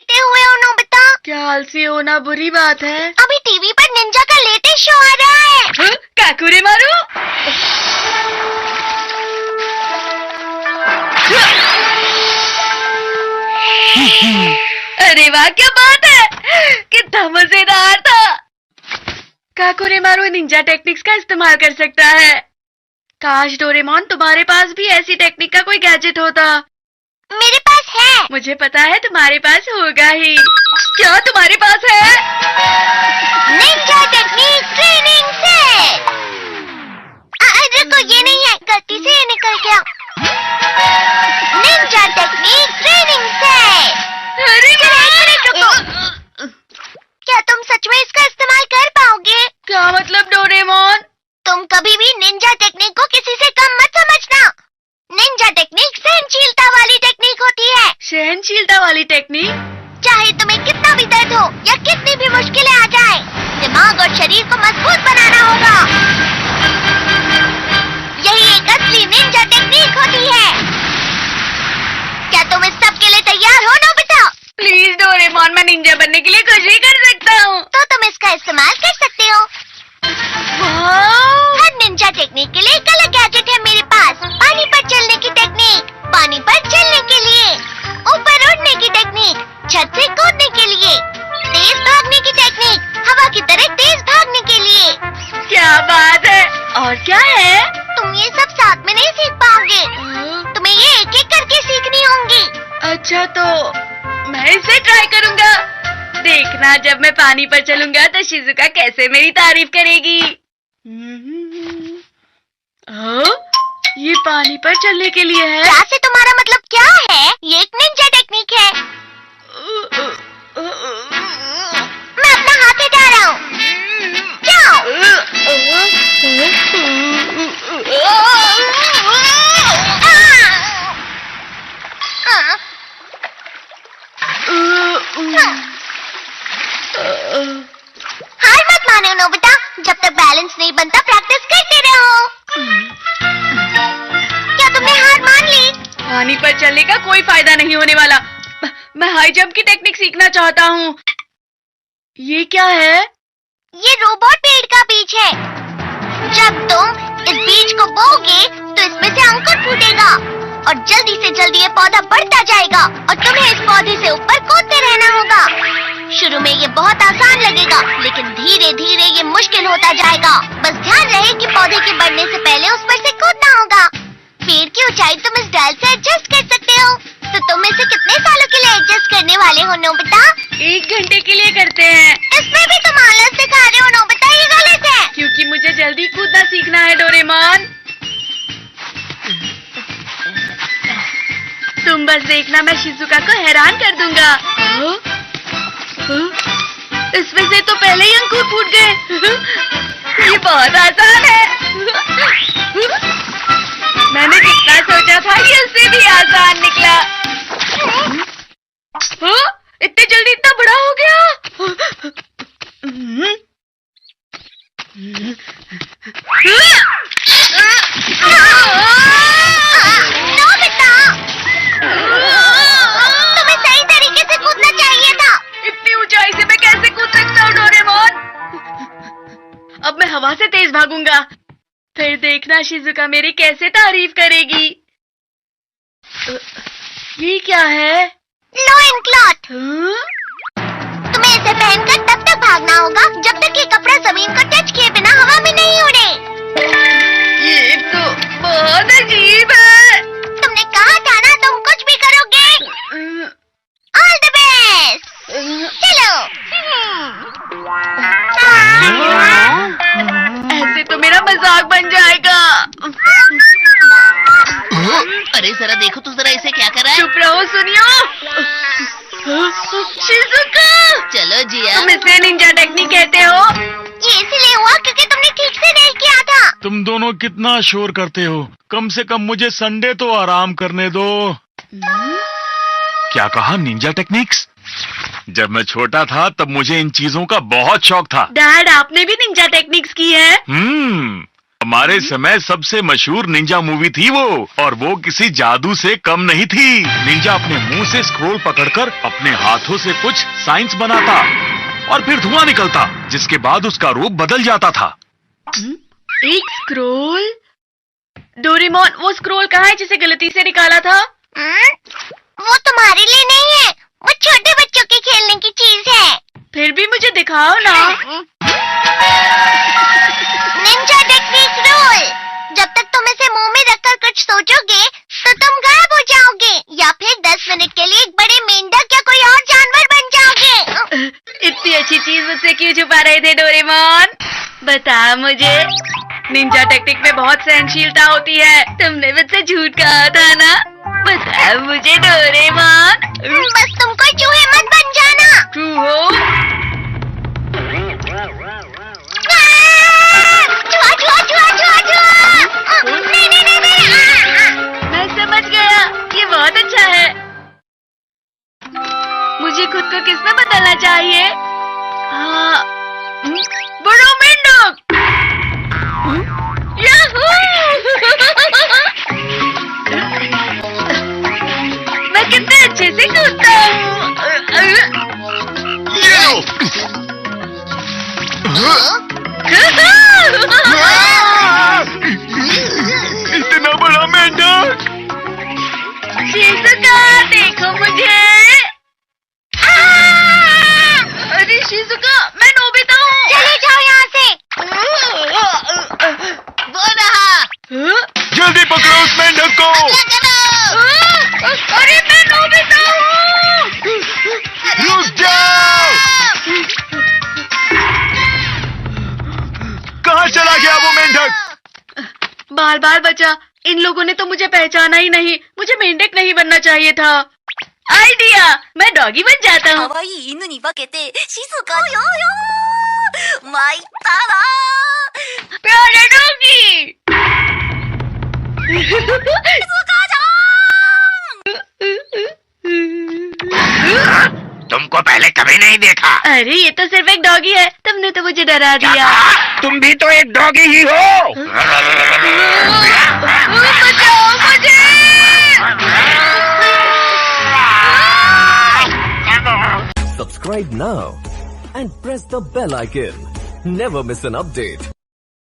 देखते हुए हो नोबिता? क्या आलसी होना बुरी बात है? अभी टीवी पर निंजा का लेटेस्ट शो आ रहा है। काकुरे मारू। अरे वाह, क्या बात है, कितना मजेदार था। काकुरे मारू निंजा टेक्निक्स का इस्तेमाल कर सकता है। काश डोरेमोन तुम्हारे पास भी ऐसी टेक्निक का कोई गैजेट होता। मेरे पास है। मुझे पता है तुम्हारे पास होगा ही। क्या तुम्हारे पास है? Ninja technique training set. रुको, ये नहीं है, गलती से ये निकल गया। Ninja technique training set. अरे रुको, क्या तुम सच में इसका इस्तेमाल कर पाओगे? क्या मतलब डोरेमोन? तुम कभी भी निंजा टेक्निक को किसी से कम मत समझना। निंजा टेक्निक सहनशीलता वाली टेक्निक होती है। सहनशीलता वाली टेक्निक? चाहे तुम्हें कितना भी दर्द हो या कितनी भी मुश्किलें आ जाए, दिमाग और शरीर को मजबूत बनाना होगा। यही एक असली निंजा टेक्निक होती है। क्या तुम इस सब के लिए तैयार हो नोबिता? प्लीज डोरेमोन, मैं निंजा बनने के लिए कुछ भी कर सकता हूँ। तो तुम इसका इस्तेमाल कर सकते हो। हर निंजा टेक्निक के लिए एक अलग गैजेट है मेरे पास। पानी पर चलने की टेक्निक, पानी पर चलने के लिए, ऊपर उड़ने की टेक्निक, छत से कूदने के लिए, तेज भागने की टेक्निक, हवा की तरह तेज भागने के लिए। क्या बात है, और क्या है? तुम ये सब साथ में नहीं सीख पाओगे, तुम्हें ये एक एक करके सीखनी होंगी। अच्छा, तो मैं इसे ट्राई करूँगा। देखना, जब मैं पानी पर चलूंगा तो शिजुका कैसे मेरी तारीफ करेगी। ये पानी पर चलने के लिए है? क्या से तुम्हारा मतलब क्या है? ये एक निंजा टेक्निक है। मैं अपना हाथ हटा रहा हूँ। जाओ। हार मत मानो नोबिता, जब तक बैलेंस नहीं बनता प्रैक्टिस करते रहो। क्या तुमने हार मान ली? पानी पर चलने का कोई फायदा नहीं होने वाला। मैं हाई जंप की टेक्निक सीखना चाहता हूँ। ये क्या है? ये रोबोट पेड़ का बीज है। जब तुम इस बीज को बोओगे तो इसमें से अंकुर फूटेगा और जल्दी से जल्दी ये पौधा बढ़ता जाएगा और तुम्हें इस पौधे से ऊपर कूदते रहना होगा। शुरू में ये बहुत आसान लगेगा, लेकिन धीरे धीरे ये मुश्किल होता जाएगा। बस ध्यान रहे कि पौधे के बढ़ने से पहले उस पर से कूदना होगा। पेड़ की ऊंचाई तुम इस डाल से एडजस्ट कर सकते हो। तो तुम इसे कितने सालों के लिए एडजस्ट करने वाले हो नोबिता? 1 घंटे के लिए करते हैं। इसमें भी तुम आलस दिखा रहे हो नोबिता, ये गलत है। क्योंकि मुझे जल्दी कूदना सीखना है डोरेमोन। तुम बस देखना, मैं शिजुका को हैरान कर दूंगा। इसमें से तो पहले ही अंकुर फूट गए। ये बहुत आसान है। मैंने जितना सोचा था ये उससे भी आसान निकला। इतनी जल्दी इतना बड़ा हो गया। नोबिता, तुम्हें सही तरीके से कूदना चाहिए था। इतनी ऊंचाई से मैं कैसे कूद सकता हूँ डोरेमोन? अब मैं हवा से तेज भागूंगा, फिर देखना शिजुका मेरी कैसे तारीफ करेगी। ये क्या है? Lion cloth. तुम्हें इसे पहनकर तब तक भागना होगा जब तक ये कपड़ा जमीन को टच किए बिना हवा में नहीं उड़े। ये तो बहुत अजीब है। तुमने कहा था ना तुम कुछ भी करोगे। All the best. चलो। ऐसे तो मेरा मजाक बन जाएगा। अरे जरा देखो तो जरा इसे क्या कर रहा है। चुप रहो, सुनियो। शिजुका, चलो जिया। तुम इसे निंजा टेक्निक कहते हो? ये इसलिए हुआ क्योंकि तुमने ठीक से नहीं किया था। तुम दोनों कितना शोर करते हो, कम से कम मुझे संडे तो आराम करने दो। क्या कहा, निंजा टेक्निक्स? जब मैं छोटा था तब मुझे इन चीजों का बहुत शौक था। डैड, आपने भी निंजा टेक्निक्स की है? हमारे समय सबसे मशहूर निंजा मूवी थी वो, और वो किसी जादू से कम नहीं थी। निंजा अपने मुंह से स्क्रोल पकड़कर अपने हाथों से कुछ साइंस बनाता और फिर धुआं निकलता, जिसके बाद उसका रूप बदल जाता था। एक स्क्रोल? डोरेमोन, वो स्क्रोल कहाँ है जिसे गलती से निकाला था? वो तुम्हारे लिए नहीं है, वो छोटे बच्चों के खेलने की चीज है। फिर भी मुझे दिखाओ ना। Ninja technique rule. जब तक तुम इसे मुंह में रखकर कुछ सोचोगे तो तुम गायब हो जाओगे, या फिर 10 मिनट के लिए एक बड़े मेंढक या कोई और जानवर बन जाओगे। इतनी अच्छी चीज मुझसे क्यों छुपा रहे थे डोरेमोन? बता मुझे। निंजा टेक्निक में बहुत सहनशीलता होती है, तुमने मुझसे झूठ कहा था ना? बता मुझे डोरेमोन। बस तुम कोई चूहे मत बन जाना। तू हो? मैं समझ गया, ये बहुत अच्छा है। मुझे खुद को किसमें बदलना चाहिए? हाँ, बड़ा मेंढक। याहू! मैं कितने अच्छे से कूदता हूँ। इतना बड़ा मेंढक! शिजुका, देखो मुझे। अरे शिजुका, मैं नोबिता हूँ। चले जाओ यहाँ से। वो रहा। जल्दी पकड़ो उस मेंढक को। अरे मैं नोबिता हूँ। रुक जाओ। कहाँ चला गया वो मेंढक? बाल बाल बचा। इन लोगों ने तो मुझे पहचाना ही नहीं। मुझे मेंढक नहीं बनना चाहिए था। आइडिया, मैं डॉगी बन जाता हूँ। 可愛い犬に化けて静かよよ参ったな प्यारे डॉगी। तुमको पहले कभी नहीं देखा। अरे ये तो सिर्फ एक डॉगी है, तुमने तो मुझे डरा दिया। तुम भी तो एक डॉगी ही हो। बचाओ मुझे। Subscribe now and press the bell icon. Never miss an update.